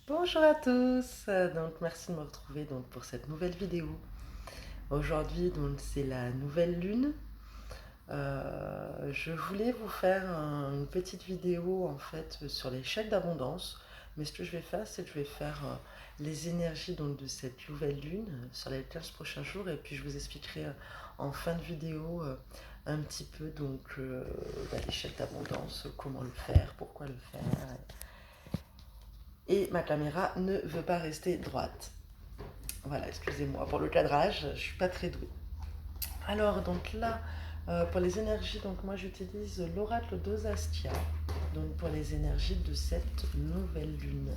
Bonjour à tous, merci de me retrouver pour cette nouvelle vidéo. Aujourd'hui c'est la nouvelle lune. Je voulais vous faire une petite vidéo en fait sur les chèques d'abondance, mais ce que je vais faire c'est que je vais faire les énergies de cette nouvelle lune sur les 15 prochains jours, et puis je vous expliquerai en fin de vidéo un petit peu les chèques d'abondance, comment le faire, pourquoi le faire. Et ma caméra ne veut pas rester droite. Voilà, excusez-moi pour le cadrage, je suis pas très douée. Alors là, pour les énergies, moi j'utilise l'oracle d'Osastia, pour les énergies de cette nouvelle lune,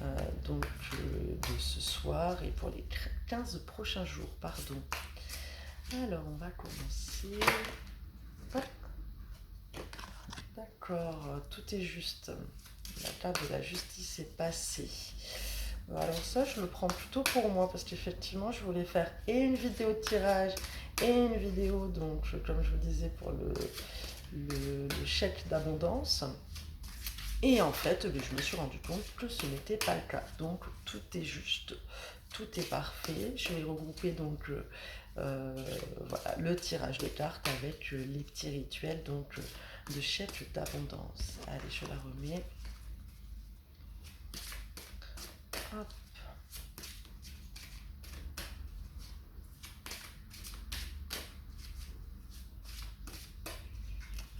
de ce soir et pour les 15 prochains jours, pardon. Alors on va commencer. D'accord, tout est juste. La carte de la justice est passée. Alors ça, je le prends plutôt pour moi parce qu'effectivement, je voulais faire et une vidéo de tirage et une vidéo, comme je vous disais, pour le chèque d'abondance. Et en fait, je me suis rendu compte que ce n'était pas le cas. Donc tout est juste, tout est parfait. Je vais regrouper voilà, le tirage de cartes avec les petits rituels de chèque d'abondance. Allez, je la remets. Hop.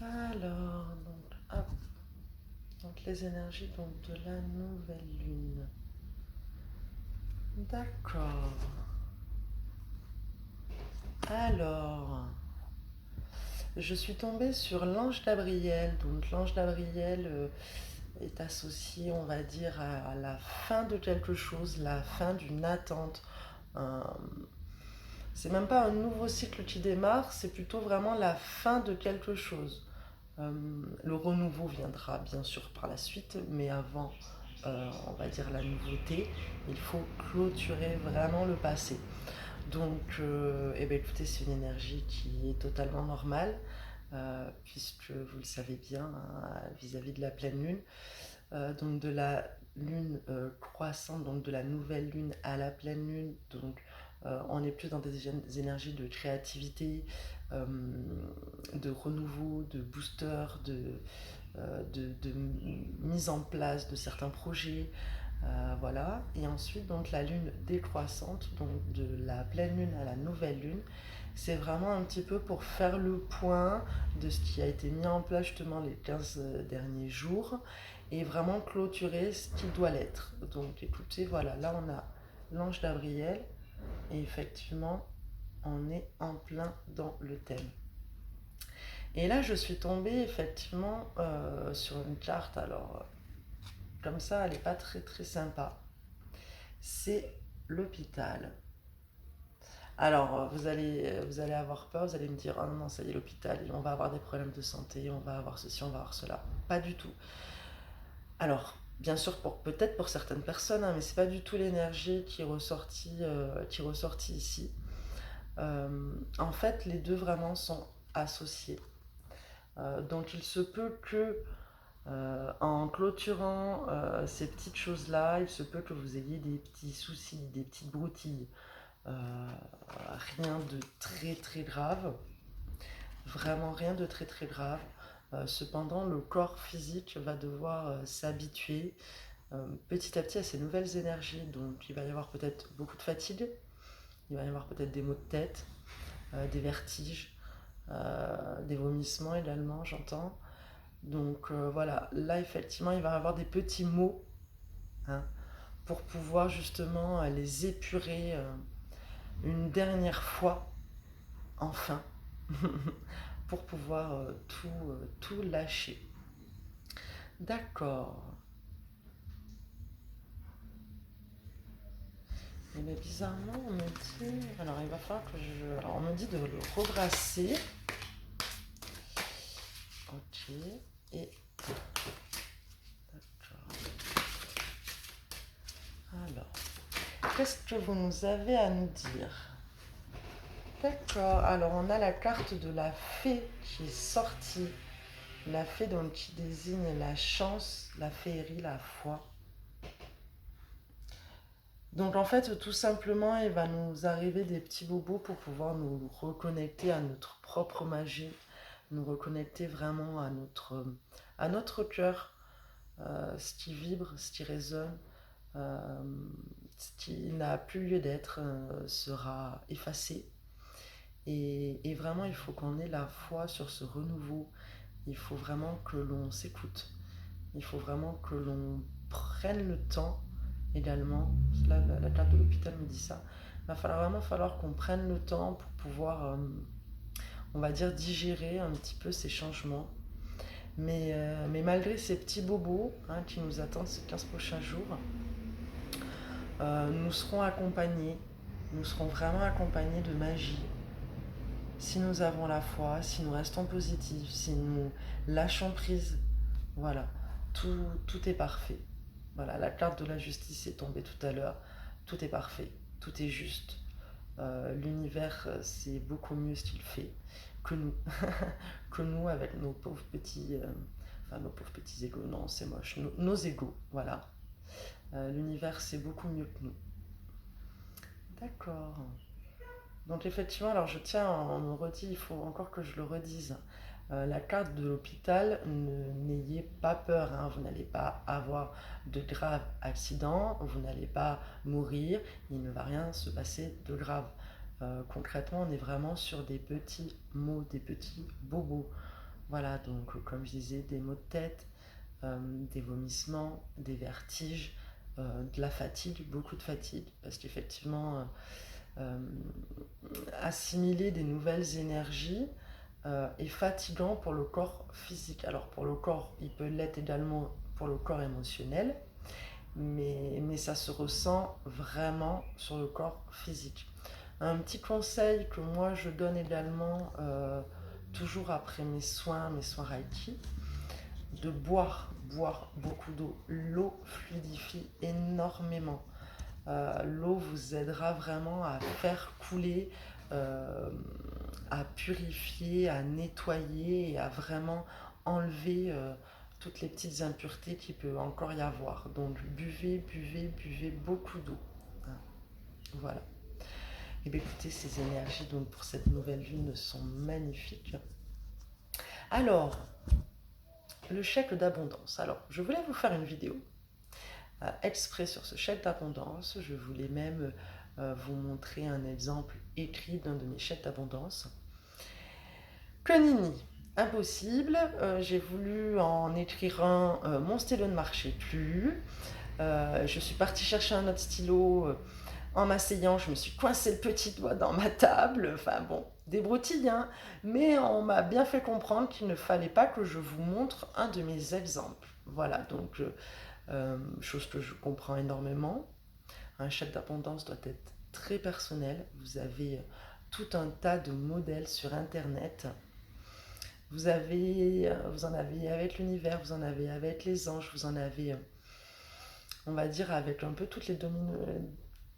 Alors, hop. Les énergies de la nouvelle lune. D'accord. Alors, je suis tombée sur l'ange Gabriel. Donc l'ange Gabriel est associé, on va dire, à la fin de quelque chose, la fin d'une attente. C'est même pas un nouveau cycle qui démarre, c'est plutôt vraiment la fin de quelque chose. Le renouveau viendra bien sûr par la suite, mais avant, on va dire la nouveauté, il faut clôturer vraiment le passé. Écoutez, c'est une énergie qui est totalement normale, puisque vous le savez bien, hein, vis-à-vis de la pleine lune, de la lune croissante, de la nouvelle lune à la pleine lune, on est plus dans des énergies de créativité, de renouveau, de booster, de mise en place de certains projets. Voilà. Et ensuite, la lune décroissante, de la pleine lune à la nouvelle lune, c'est vraiment un petit peu pour faire le point de ce qui a été mis en place justement les 15 derniers jours et vraiment clôturer ce qui doit l'être. Donc écoutez, voilà, là on a l'ange Gabriel et effectivement, on est en plein dans le thème. Et là, je suis tombée effectivement sur une carte, alors comme ça, elle n'est pas très très sympa. C'est l'hôpital. Alors, vous allez avoir peur, vous allez me dire, oh non, ça y est, l'hôpital, on va avoir des problèmes de santé, on va avoir ceci, on va avoir cela. Pas du tout. Alors, bien sûr, peut-être pour certaines personnes, hein, mais c'est pas du tout l'énergie qui est ressortie ici. En fait, les deux vraiment sont associés. Donc, il se peut que en clôturant ces petites choses-là, il se peut que vous ayez des petits soucis, des petites broutilles. Rien de très très grave, vraiment rien de très très grave. Cependant, le corps physique va devoir s'habituer petit à petit à ces nouvelles énergies. Donc, il va y avoir peut-être beaucoup de fatigue, il va y avoir peut-être des maux de tête, des vertiges, des vomissements également, j'entends. Voilà, là effectivement, il va y avoir des petits maux, hein, pour pouvoir justement les épurer une dernière fois, enfin, pour pouvoir tout lâcher. D'accord. Et bien bizarrement, on me dit... Alors, il va falloir que je... Alors, on me dit de le rebrasser. Ok. Et... D'accord. Alors, qu'est-ce que vous nous avez à nous dire? D'accord. Alors, on a la carte de la fée qui est sortie. La fée qui désigne la chance, la féerie, la foi. Donc en fait, tout simplement, il va nous arriver des petits bobos pour pouvoir nous reconnecter à notre propre magie, nous reconnecter vraiment à notre cœur, ce qui vibre, ce qui résonne, euh, ce qui n'a plus lieu d'être sera effacé. Et vraiment, il faut qu'on ait la foi sur ce renouveau. Il faut vraiment que l'on s'écoute. Il faut vraiment que l'on prenne le temps également. Là, la carte de l'hôpital me dit ça. Il va falloir qu'on prenne le temps pour pouvoir, on va dire, digérer un petit peu ces changements. Mais malgré ces petits bobos hein, qui nous attendent ces 15 prochains jours, nous serons accompagnés. Nous serons vraiment accompagnés de magie. Si nous avons la foi, si nous restons positifs, si nous lâchons prise, voilà, tout est parfait. Voilà, la carte de la justice est tombée tout à l'heure. Tout est parfait, tout est juste. L'univers, c'est beaucoup mieux ce qu'il fait que nous. Que nous avec nos pauvres petits... enfin, nos pauvres petits égos, non, c'est moche. Nos égos, voilà. L'univers, c'est beaucoup mieux que nous. D'accord. Donc effectivement, alors je tiens, on me redit, il faut encore que je le redise. La carte de l'hôpital, n'ayez pas peur, hein, vous n'allez pas avoir de graves accidents, vous n'allez pas mourir, il ne va rien se passer de grave. Concrètement, on est vraiment sur des petits mots, des petits bobos. Voilà, donc comme je disais, des maux de tête, des vomissements, des vertiges, de la fatigue, beaucoup de fatigue, parce qu'effectivement, euh, assimiler des nouvelles énergies est fatigant pour le corps physique. Alors pour le corps, il peut l'être également pour le corps émotionnel, mais ça se ressent vraiment sur le corps physique. Un petit conseil que moi je donne également, toujours après mes soins Reiki, de boire beaucoup d'eau. L'eau fluidifie énormément. L'eau vous aidera vraiment à faire couler, euh, à purifier, à nettoyer et à vraiment enlever toutes les petites impuretés qu'il peut encore y avoir. Donc buvez beaucoup d'eau. Hein. Voilà. Et bien écoutez, ces énergies donc pour cette nouvelle lune sont magnifiques. Alors, le chèque d'abondance. Alors, je voulais vous faire une vidéo exprès sur ce chèque d'abondance. Je voulais même vous montrer un exemple écrit d'un de mes chèques d'abondance. Que nini, impossible. J'ai voulu en écrire un, mon stylo ne marchait plus. Je suis partie chercher un autre stylo. En m'asseyant, je me suis coincé le petit doigt dans ma table. Enfin bon, des broutilles, hein. Mais on m'a bien fait comprendre qu'il ne fallait pas que je vous montre un de mes exemples. Voilà, donc chose que je comprends énormément. Un chèque d'abondance doit être très personnel. Vous avez tout un tas de modèles sur Internet. Vous en avez avec l'univers, vous en avez avec les anges, vous en avez, on va dire, avec un peu toutes les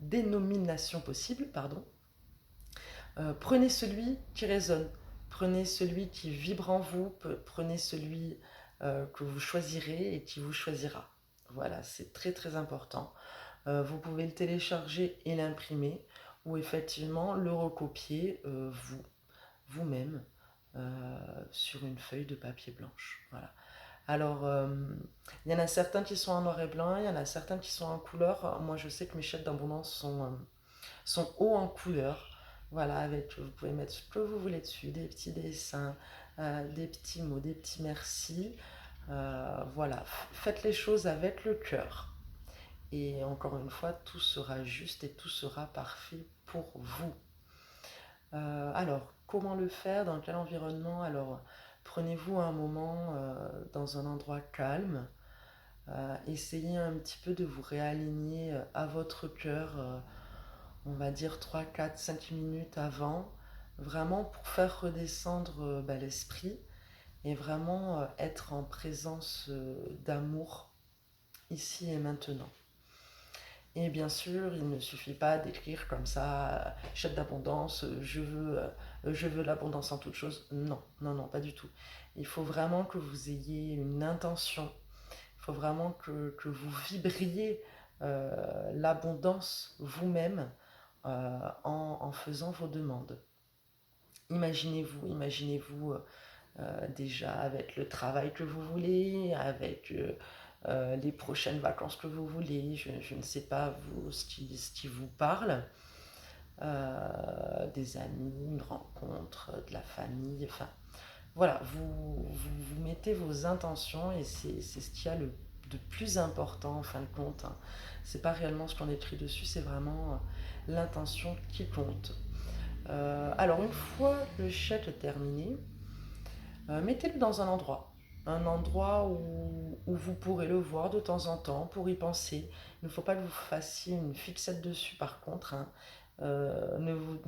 dénominations possibles, pardon. Prenez celui qui résonne, prenez celui qui vibre en vous, prenez celui que vous choisirez et qui vous choisira. Voilà, c'est très très important. Vous pouvez le télécharger et l'imprimer ou effectivement le recopier vous-même sur une feuille de papier blanche. Voilà. Alors, il y en a certains qui sont en noir et blanc, il y en a certains qui sont en couleur. Moi, je sais que mes chèques d'abondance sont hauts en couleur. Voilà, avec, vous pouvez mettre ce que vous voulez dessus, des petits dessins, des petits mots, des petits merci. Voilà, faites les choses avec le cœur. Et encore une fois, tout sera juste et tout sera parfait pour vous. Alors, comment le faire? Dans quel environnement? Alors, prenez-vous un moment dans un endroit calme. Essayez un petit peu de vous réaligner à votre cœur, on va dire 3, 4, 5 minutes avant, vraiment pour faire redescendre l'esprit et vraiment être en présence d'amour ici et maintenant. Et bien sûr, il ne suffit pas d'écrire comme ça, chef d'abondance, je veux l'abondance en toute chose. Non, non, non, pas du tout. Il faut vraiment que vous ayez une intention. Il faut vraiment que vous vibriez l'abondance vous-même en faisant vos demandes. Imaginez-vous déjà avec le travail que vous voulez, avec les prochaines vacances que vous voulez, je ne sais pas vous, ce qui vous parle, des amis, une rencontre, de la famille, enfin voilà, vous mettez vos intentions et c'est ce qu'il y a de plus important en fin de compte, hein. C'est pas réellement ce qu'on écrit dessus, c'est vraiment l'intention qui compte. Alors une fois le chèque terminé, mettez-le dans un endroit où vous pourrez le voir de temps en temps pour y penser. Il ne faut pas que vous fassiez une fixette dessus par contre, hein. Ne vous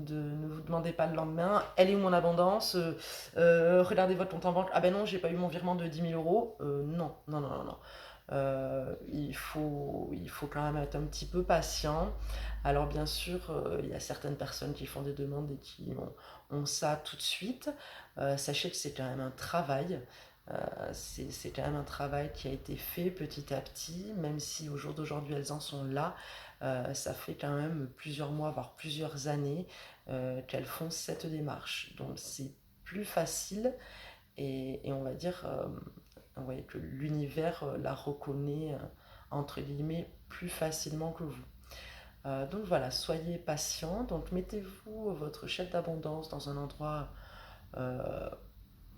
demandez pas le lendemain, elle est où mon abondance? Regardez votre compte en banque, ah ben non, j'ai pas eu mon virement de 10 000 euros. Non, non, non, non, non. Il faut quand même être un petit peu patient. Alors bien sûr, il y a certaines personnes qui font des demandes et qui ont ça tout de suite. Sachez que c'est quand même un travail. C'est quand même un travail qui a été fait petit à petit, même si au jour d'aujourd'hui elles en sont là. Ça fait quand même plusieurs mois, voire plusieurs années qu'elles font cette démarche. Donc c'est plus facile et on va dire que l'univers la reconnaît entre guillemets plus facilement que vous. Donc voilà, soyez patient. Donc mettez-vous votre chèque d'abondance dans un endroit euh,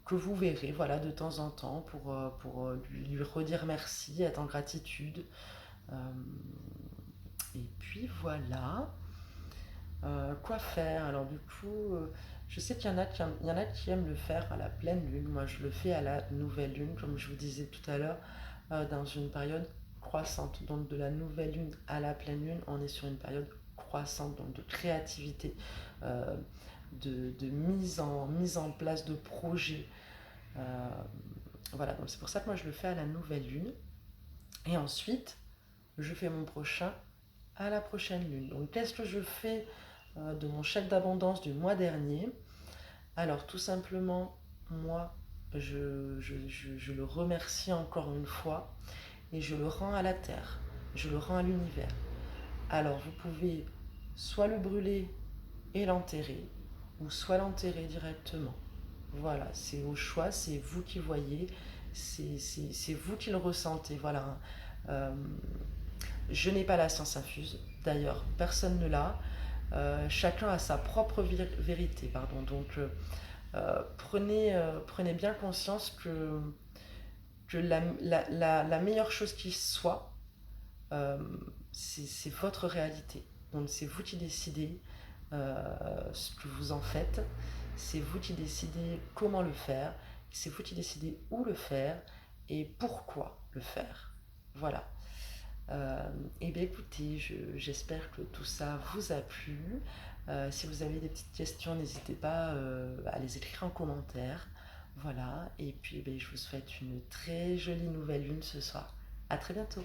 que vous verrez voilà, de temps en temps pour lui redire merci, être en gratitude. Euh, et puis voilà. Quoi faire? Alors du coup, je sais qu'il y en a il y en a qui aiment le faire à la pleine lune. Moi, je le fais à la nouvelle lune, comme je vous disais tout à l'heure, dans une période croissante. Donc de la nouvelle lune à la pleine lune, on est sur une période croissante, donc de créativité, euh, mise en place de projets. Euh, voilà, donc c'est pour ça que moi je le fais à la nouvelle lune. Et ensuite, je fais mon prochain à la prochaine lune. Donc qu'est-ce que je fais de mon chèque d'abondance du mois dernier? Alors tout simplement, moi, je le remercie encore une fois et je le rends à la terre, je le rends à l'univers. Alors vous pouvez soit le brûler et l'enterrer, ou soit l'enterrer directement. Voilà, c'est au choix, c'est vous qui voyez, c'est vous qui le ressentez. Voilà. Euh, je n'ai pas la science infuse, d'ailleurs, personne ne l'a. Chacun a sa propre vérité, pardon. Donc, prenez bien conscience que la meilleure chose qui soit, euh, c'est votre réalité. Donc, c'est vous qui décidez ce que vous en faites. C'est vous qui décidez comment le faire. C'est vous qui décidez où le faire et pourquoi le faire. Voilà. Eh bien écoutez, j'espère que tout ça vous a plu. Si vous avez des petites questions, n'hésitez pas à les écrire en commentaire. Voilà, et puis je vous souhaite une très jolie nouvelle lune ce soir. À très bientôt.